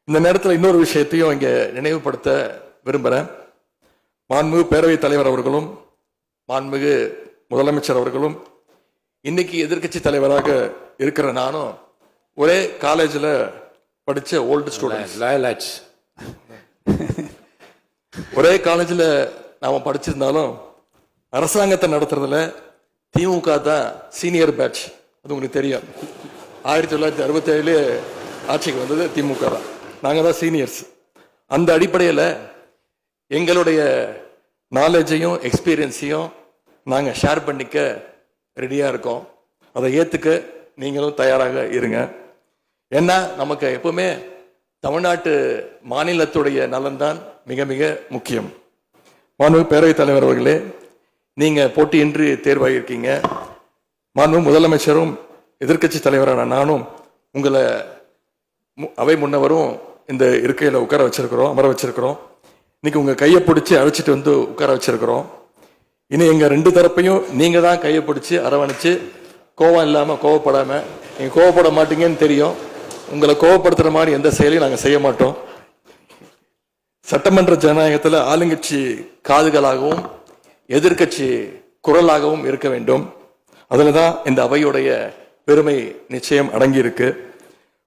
இந்த நேரத்தில் இன்னொரு விஷயத்தையும் இங்கே நினைவுபடுத்த விரும்புகிறேன். மாண்புமிகு பேரவைத் தலைவர் அவர்களும் மாண்புமிகு முதலமைச்சர் அவர்களும் இன்னைக்கு எதிர்க்கட்சி தலைவராக இருக்கிற நானும் ஒரே காலேஜில் படித்த ஓல்டு ஸ்டூடெண்ட்ஸ். ஒரே காலேஜில் நாம் படிச்சிருந்தாலும் அரசாங்கத்தை நடத்துறதுல திமுக தான் சீனியர் பேட்ச். அது உங்களுக்கு தெரியும். 1967 ஆட்சிக்கு வந்தது திமுக தான். நாங்கள் தான் சீனியர்ஸ். அந்த அடிப்படையில் எங்களுடைய நாலேஜையும் எக்ஸ்பீரியன்ஸையும் நாங்கள் ஷேர் பண்ணிக்க ரெடியாக இருக்கோம். அதை ஏற்றுக்க நீங்களும் தயாராக இருங்க. ஏன்னா நமக்கு எப்பவுமே தமிழ்நாட்டு மாநிலத்துடைய நலன்தான் மிக மிக முக்கியம். மாண்புமிகு பேரவைத் தலைவர் அவர்களே, நீங்கள் போட்டியின்றி தேர்வாகியிருக்கீங்க. மாண்புமிகு முதலமைச்சரும் எதிர்க்கட்சி தலைவரான நானும் உங்களை அவை முன்னவரும் இந்த இருக்கையில் உட்கார வச்சிருக்கிறோம், அமர வச்சிருக்கிறோம். இன்னைக்கு உங்கள் கையை பிடிச்சி அழைச்சிட்டு வந்து உட்கார வச்சிருக்கிறோம். இனி எங்கள் ரெண்டு தரப்பையும் நீங்கள் தான் கையை பிடிச்சி அரவணைச்சு கோவம் இல்லாமல் கோவப்படாமல், நீங்கள் கோவப்பட மாட்டீங்கன்னு தெரியும். உங்களை கோவப்படுத்துகிற மாதிரி எந்த செயலையும் நாங்கள் செய்ய மாட்டோம். சட்டமன்ற ஜனநாயகத்தில் ஆளுங்கட்சி காதுகளாகவும் எதிர்க்கட்சி குரலாகவும் இருக்க வேண்டும். அதில் தான் இந்த அவையுடைய பெருமை நிச்சயம் அடங்கி இருக்கு.